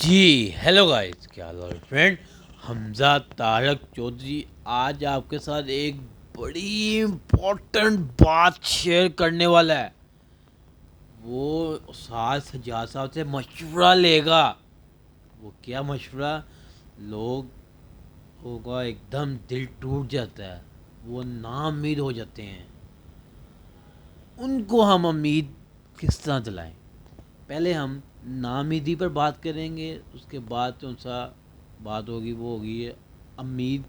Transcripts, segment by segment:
جی hello guys, کیا حال ہے فرینڈ؟ حمزہ طارق چودھری آج آپ کے ساتھ ایک بڑی امپورٹنٹ بات شیئر کرنے والا ہے. وہ استاد سجاد صاحب سے مشورہ لے گا. وہ کیا مشورہ؟ لوگوں کا ایک دم دل ٹوٹ جاتا ہے، وہ نا امید ہو جاتے ہیں. ان کو ہم امید کس طرح دلائیں؟ پہلے ہم نامیدی پر بات کریں گے، اس کے بعد جو سا بات ہوگی وہ ہوگی امید،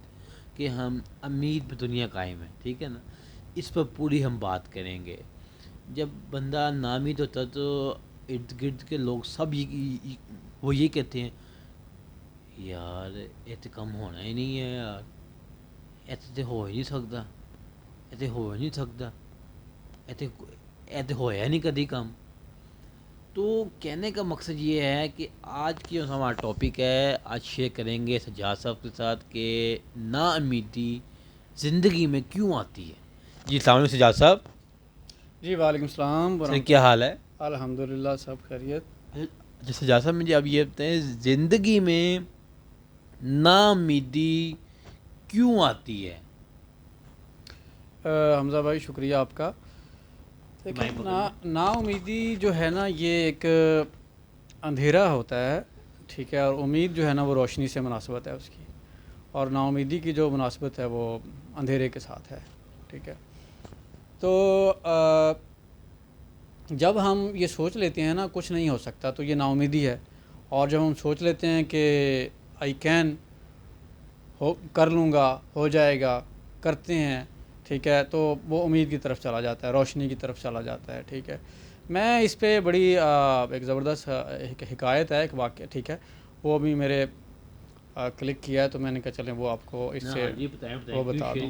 کہ ہم امید پہ دنیا قائم ہے. ٹھیک ہے نا؟ اس پر پوری ہم بات کریں گے. جب بندہ نامید ہوتا تو ارد گرد کے لوگ سب وہ یہ کہتے ہیں، یار یہ تو کم ہونا ہی نہیں ہے، یار ایسے تو ہو ہی نہیں سکتا، ایسے ہو ہی نہیں سکتا، ایسے ہوا نہیں کدی کم. تو کہنے کا مقصد یہ ہے کہ آج کی جو ہمارا ٹاپک ہے، آج شیئر کریں گے سجاد صاحب کے ساتھ کہ نا امیدی زندگی میں کیوں آتی ہے. جی السلام علیکم سجاد صاحب. جی وعلیکم السلام سر ورحمۃ کیا اللہ. حال ہے؟ الحمدللہ سب خیریت. اچھا سجاد صاحب، مجھے اب یہ بتائیں، زندگی میں نا امیدی کیوں آتی ہے؟ حمزہ بھائی شکریہ آپ کا. دیکھیں نا امیدی جو ہے نا یہ ایک اندھیرا ہوتا ہے، ٹھیک ہے، اور امید جو ہے نا وہ روشنی سے مناسبت ہے اس کی، اور نا امیدی کی جو مناسبت ہے وہ اندھیرے کے ساتھ ہے. ٹھیک ہے، تو جب ہم یہ سوچ لیتے ہیں نا کچھ نہیں ہو سکتا تو یہ نا امیدی ہے. اور جب ہم سوچ لیتے ہیں کہ آئی کین کر لوں گا، ہو جائے گا، کرتے ہیں، ٹھیک ہے، تو وہ امید کی طرف چلا جاتا ہے، روشنی کی طرف چلا جاتا ہے. ٹھیک ہے، میں اس پہ بڑی ایک زبردست حکایت ہے، ایک واقعہ، ٹھیک ہے، وہ بھی میرے کلک کیا ہے تو میں نے کہا چلیں وہ آپ کو اس سے وہ بتا دوں.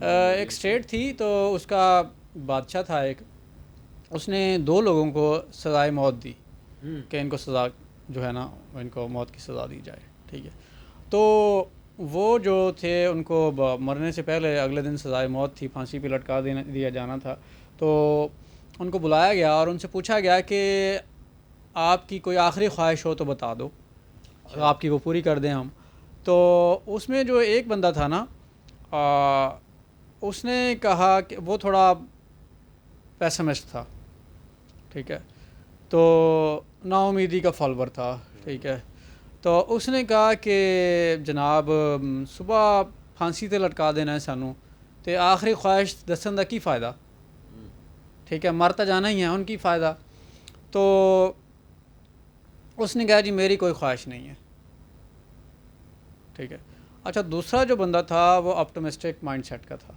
ایک اسٹیٹ تھی تو اس کا بادشاہ تھا ایک، اس نے 2 لوگوں کو سزائے موت دی کہ ان کو سزا جو ہے نا ان کو موت کی سزا دی جائے. ٹھیک ہے، تو وہ جو تھے ان کو مرنے سے پہلے اگلے دن سزائے موت تھی، پھانسی پہ لٹکا دیا جانا تھا. تو ان کو بلایا گیا اور ان سے پوچھا گیا کہ آپ کی کوئی آخری خواہش ہو تو بتا دو، آپ کی وہ پوری کر دیں ہم. تو اس میں جو ایک بندہ تھا نا، اس نے کہا کہ وہ تھوڑا پیسمسٹ تھا، ٹھیک ہے، تو نا امیدی کا فالوور تھا. ٹھیک ہے، تو اس نے کہا کہ جناب صبح پھانسی تے لٹکا دینا ہے سانوں تے آخری خواہش دسن دا کی فائدہ. ٹھیک ہے، مرتا جانا ہی ہے، ان کی فائدہ. تو اس نے کہا جی میری کوئی خواہش نہیں ہے. ٹھیک ہے، اچھا دوسرا جو بندہ تھا وہ آپٹمسٹک مائنڈ سیٹ کا تھا.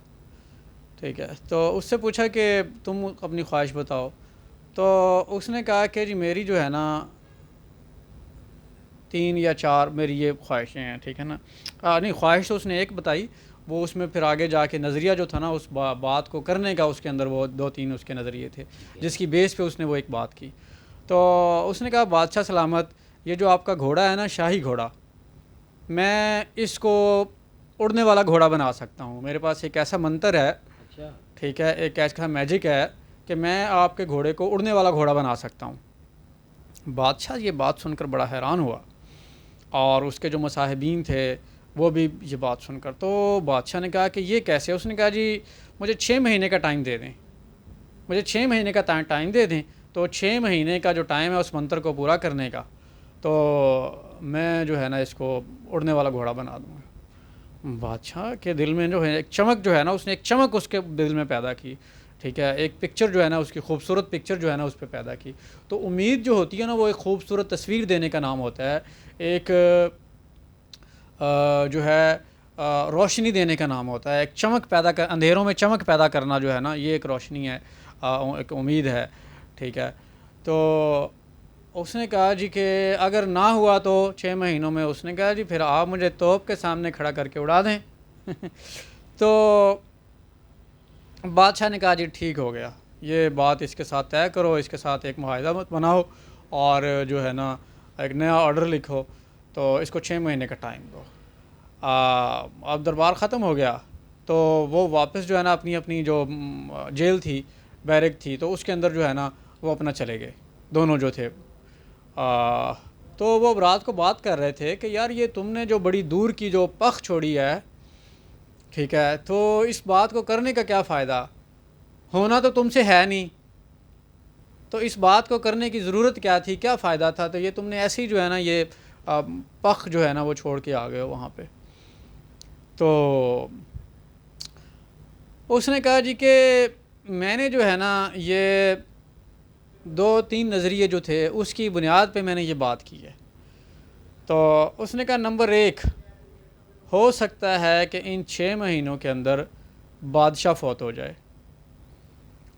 ٹھیک ہے، تو اس سے پوچھا کہ تم اپنی خواہش بتاؤ. تو اس نے کہا کہ جی میری جو ہے نا 3 یا 4 میری یہ خواہشیں ہیں. ٹھیک ہے نا، نہیں خواہش تو اس نے ایک بتائی، وہ اس میں پھر آگے جا کے نظریہ جو تھا نا اس بات کو کرنے کا، اس کے اندر وہ 2-3 اس کے نظریے تھے جس کی بیس پہ اس نے وہ ایک بات کی. تو اس نے کہا بادشاہ سلامت، یہ جو آپ کا گھوڑا ہے نا شاہی گھوڑا، میں اس کو اڑنے والا گھوڑا بنا سکتا ہوں. میرے پاس ایک ایسا منتر ہے، ٹھیک ہے، ایک ایسا میجک ہے کہ میں آپ کے گھوڑے کو اڑنے والا گھوڑا بنا سکتا ہوں. بادشاہ یہ بات سن کر بڑا حیران ہوا، اور اس کے جو مصاحبین تھے وہ بھی یہ بات سن کر. تو بادشاہ نے کہا کہ یہ کیسے؟ اس نے کہا جی مجھے 6 مہینے کا ٹائم دے دیں، مجھے 6 مہینے کا ٹائم دے دیں. تو 6 مہینے کا جو ٹائم ہے اس منتر کو پورا کرنے کا، تو میں جو ہے نا اس کو اڑنے والا گھوڑا بنا دوں گا. بادشاہ کے دل میں جو ہے ایک چمک جو ہے نا، اس نے ایک چمک اس کے دل میں پیدا کی. ٹھیک ہے، ایک پکچر جو ہے نا، اس کی خوبصورت پکچر جو ہے نا اس پہ پیدا کی. تو امید جو ہوتی ہے نا وہ ایک خوبصورت تصویر دینے کا نام ہوتا ہے، ایک جو ہے روشنی دینے کا نام ہوتا ہے. ایک چمک پیدا کر، اندھیروں میں چمک پیدا کرنا جو ہے نا، یہ ایک روشنی ہے، ایک امید ہے. ٹھیک ہے، تو اس نے کہا جی کہ اگر نہ ہوا تو 6 مہینوں میں، اس نے کہا جی پھر آپ مجھے توپ کے سامنے کھڑا کر کے اڑا دیں. تو بادشاہ نے کہا جی ٹھیک ہو گیا، یہ بات اس کے ساتھ طے کرو، اس کے ساتھ ایک معاہدہ بناؤ، اور جو ہے نا ایک نیا آرڈر لکھو، تو اس کو 6 مہینے کا ٹائم دو. اب دربار ختم ہو گیا تو وہ واپس جو ہے نا اپنی جو جیل تھی، بیرک تھی، تو اس کے اندر جو ہے نا وہ اپنا چلے گئے دونوں جو تھے. تو وہ اب رات کو بات کر رہے تھے کہ یار یہ تم نے جو بڑی دور کی جو پخ چھوڑی ہے، ٹھیک ہے، تو اس بات کو کرنے کا کیا فائدہ، ہونا تو تم سے ہے نہیں، تو اس بات کو کرنے کی ضرورت کیا تھی، کیا فائدہ تھا، تو یہ تم نے ایسی جو ہے نا یہ پخ جو ہے نا وہ چھوڑ کے آ گئے ہو وہاں پہ۔ تو اس نے کہا جی کہ میں نے جو ہے نا یہ 2-3 نظریے جو تھے اس کی بنیاد پہ میں نے یہ بات کی ہے۔ تو اس نے کہا نمبر 1، ہو سکتا ہے کہ ان 6 مہینوں کے اندر بادشاہ فوت ہو جائے۔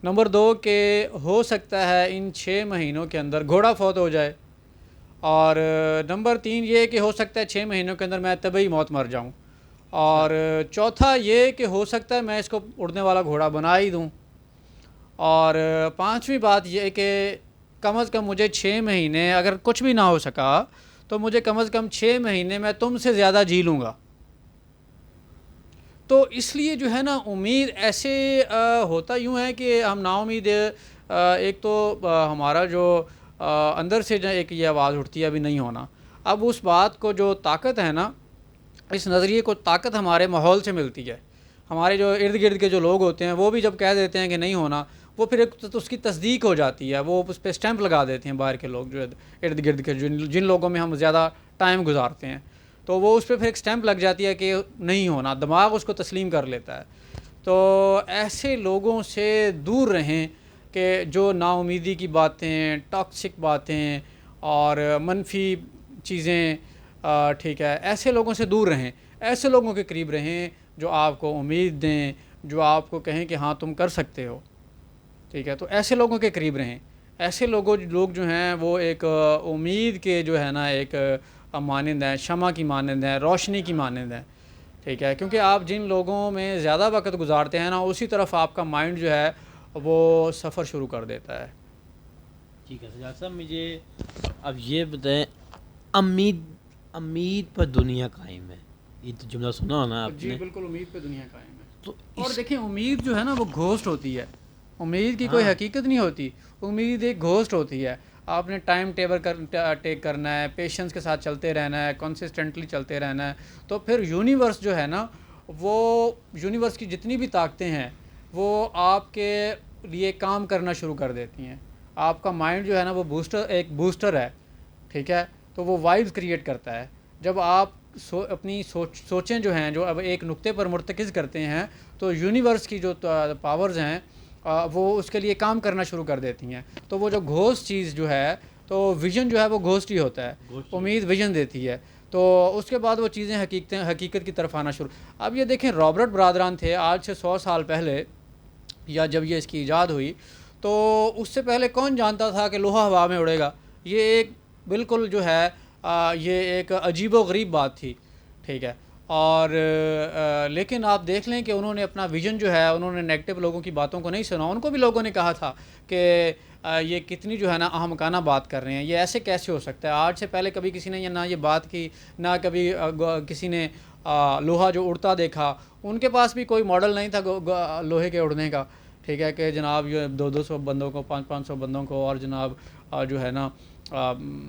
نمبر 2 کہ ہو سکتا ہے ان 6 مہینوں کے اندر گھوڑا فوت ہو جائے۔ اور نمبر 3 یہ کہ ہو سکتا ہے 6 مہینوں کے اندر میں طبعی موت مر جاؤں۔ اور چوتھا یہ کہ ہو سکتا ہے میں اس کو اڑنے والا گھوڑا بنا ہی دوں۔ اور 5ویں بات یہ کہ کم از کم مجھے 6 مہینے، اگر کچھ بھی نہ ہو سکا تو مجھے کم از کم 6 مہینے میں تم سے زیادہ جی لوں گا۔ تو اس لیے جو ہے نا امید ایسے ہوتا یوں ہے کہ ہم نا امید، ایک تو ہمارا جو اندر سے جو ایک یہ آواز اٹھتی ہے ابھی نہیں ہونا، اب اس بات کو جو طاقت ہے نا، اس نظریے کو طاقت ہمارے ماحول سے ملتی ہے۔ ہمارے جو ارد گرد کے جو لوگ ہوتے ہیں وہ بھی جب کہہ دیتے ہیں کہ نہیں ہونا، وہ پھر ایک تو اس کی تصدیق ہو جاتی ہے، وہ اس پہ اسٹیمپ لگا دیتے ہیں باہر کے لوگ جو ارد گرد کے جن لوگوں میں ہم زیادہ ٹائم گزارتے ہیں، تو وہ اس پہ پھر ایک اسٹیمپ لگ جاتی ہے کہ نہیں ہونا، دماغ اس کو تسلیم کر لیتا ہے۔ تو ایسے لوگوں سے دور رہیں کہ جو نا امیدی کی باتیں، ٹاکسک باتیں اور منفی چیزیں، ٹھیک ہے، ایسے لوگوں سے دور رہیں، ایسے لوگوں کے قریب رہیں جو آپ کو امید دیں، جو آپ کو کہیں کہ ہاں تم کر سکتے ہو، ٹھیک ہے، تو ایسے لوگوں کے قریب رہیں۔ ایسے لوگ جو ہیں وہ ایک امید کے جو ہے نا ایک مانند ہیں، شمع کی مانند ہیں، روشنی کی مانند ہیں، ٹھیک ہے، کیونکہ آپ جن لوگوں میں زیادہ وقت گزارتے ہیں نا اسی طرف آپ کا مائنڈ جو ہے وہ سفر شروع کر دیتا ہے۔ ٹھیک ہے سجاد صاحب، مجھے اب یہ بتائیں، امید پر دنیا قائم ہے، یہ تو جملہ سنا ہونا آپ جی نے؟ بالکل، امید پہ دنیا قائم ہے۔ تو اور دیکھیں امید جو ہے نا وہ گھوسٹ ہوتی ہے، امید کی کوئی ہاں، حقیقت نہیں ہوتی، امید ایک گھوسٹ ہوتی ہے۔ آپ نے ٹائم ٹیک کرنا ہے، پیشنس کے ساتھ چلتے رہنا ہے، کنسسٹنٹلی چلتے رہنا ہے، تو پھر یونیورس جو ہے نا وہ یونیورس کی جتنی بھی طاقتیں ہیں وہ آپ کے لیے کام کرنا شروع کر دیتی ہیں۔ آپ کا مائنڈ جو ہے نا وہ ایک بوسٹر ہے، ٹھیک ہے، تو وہ وائبز کریٹ کرتا ہے۔ جب آپ اپنی سوچیں جو ہیں جو اب ایک نقطے پر مرتکز کرتے ہیں تو یونیورس کی جو پاورز ہیں وہ اس کے لیے کام کرنا شروع کر دیتی ہیں۔ تو وہ جو گھوسٹ چیز جو ہے، تو ویژن جو ہے وہ گھوسٹ ہی ہوتا ہے، امید ویژن دیتی ہے، تو اس کے بعد وہ چیزیں حقیقت کی طرف آنا شروع۔ اب یہ دیکھیں رابرٹ برادران تھے آج سے 100 سال پہلے، یا جب یہ اس کی ایجاد ہوئی تو اس سے پہلے کون جانتا تھا کہ لوہا ہوا میں اڑے گا؟ یہ ایک بالکل جو ہے یہ ایک عجیب و غریب بات تھی، ٹھیک ہے، اور لیکن آپ دیکھ لیں کہ انہوں نے اپنا ویژن جو ہے، انہوں نے نیگیٹو لوگوں کی باتوں کو نہیں سنا، ان کو بھی لوگوں نے کہا تھا کہ یہ کتنی جو ہے نا احمقانہ بات کر رہے ہیں، یہ ایسے کیسے ہو سکتا ہے، آج سے پہلے کبھی کسی نے نہ یہ بات کی، نہ کبھی کسی نے لوہا جو اڑتا دیکھا، ان کے پاس بھی کوئی ماڈل نہیں تھا لوہے کے اڑنے کا، ٹھیک ہے، کہ جناب یہ 200 بندوں کو، 500 بندوں کو، اور جناب جو ہے نا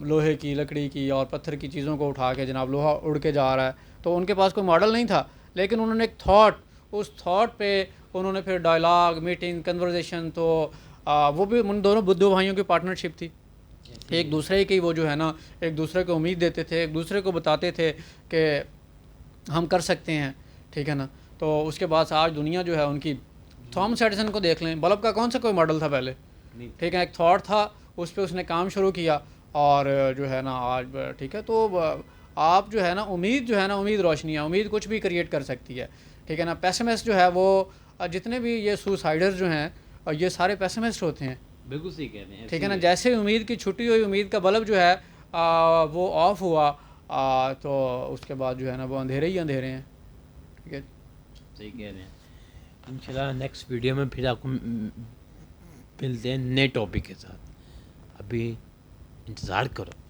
لوہے کی، لکڑی کی اور پتھر کی چیزوں کو اٹھا کے جناب لوہا اڑ کے جا رہا ہے، تو ان کے پاس کوئی ماڈل نہیں تھا، لیکن انہوں نے ایک اس تھاٹ پہ انہوں نے پھر ڈائلاگ، میٹنگ، کنورزیشن، تو وہ بھی ان دونوں بدھو بھائیوں کی پارٹنرشپ تھی، ایک دوسرے کی وہ جو ہے نا ایک دوسرے کو امید دیتے تھے، ایک دوسرے کو بتاتے تھے کہ ہم کر سکتے ہیں، ٹھیک ہے نا، تو اس کے بعد آج دنیا جو ہے ان کی، تھامس ایڈیسن کو دیکھ لیں، بلب کا کون سا کوئی ماڈل تھا پہلے، ٹھیک ہے، ایک تھاٹ تھا، اس پہ اس نے کام شروع کیا، اور جو ہے نا آج ٹھیک ہے، تو آپ جو ہے نا امید جو ہے نا، امید روشنی ہے، امید کچھ بھی کریٹ کر سکتی ہے، ٹھیک ہے نا۔ پیسمسٹ جو ہے وہ جتنے بھی یہ سوسائڈر جو ہیں یہ سارے پیسمسٹ ہوتے ہیں، بالکل صحیح کہہ رہے ہیں، ٹھیک ہے نا۔ جیسے امید کی چھٹی ہوئی، امید کا بلب جو ہے وہ آف ہوا، تو اس کے بعد جو ہے نا وہ اندھیرے ہی اندھیرے ہیں، ٹھیک ہے۔ صحیح کہہ رہے ہیں۔ انشاءاللہ نیکسٹ ویڈیو میں پھر آپ کو ملتے ہیں نئے ٹاپک کے ساتھ، ابھی انتظار کرو۔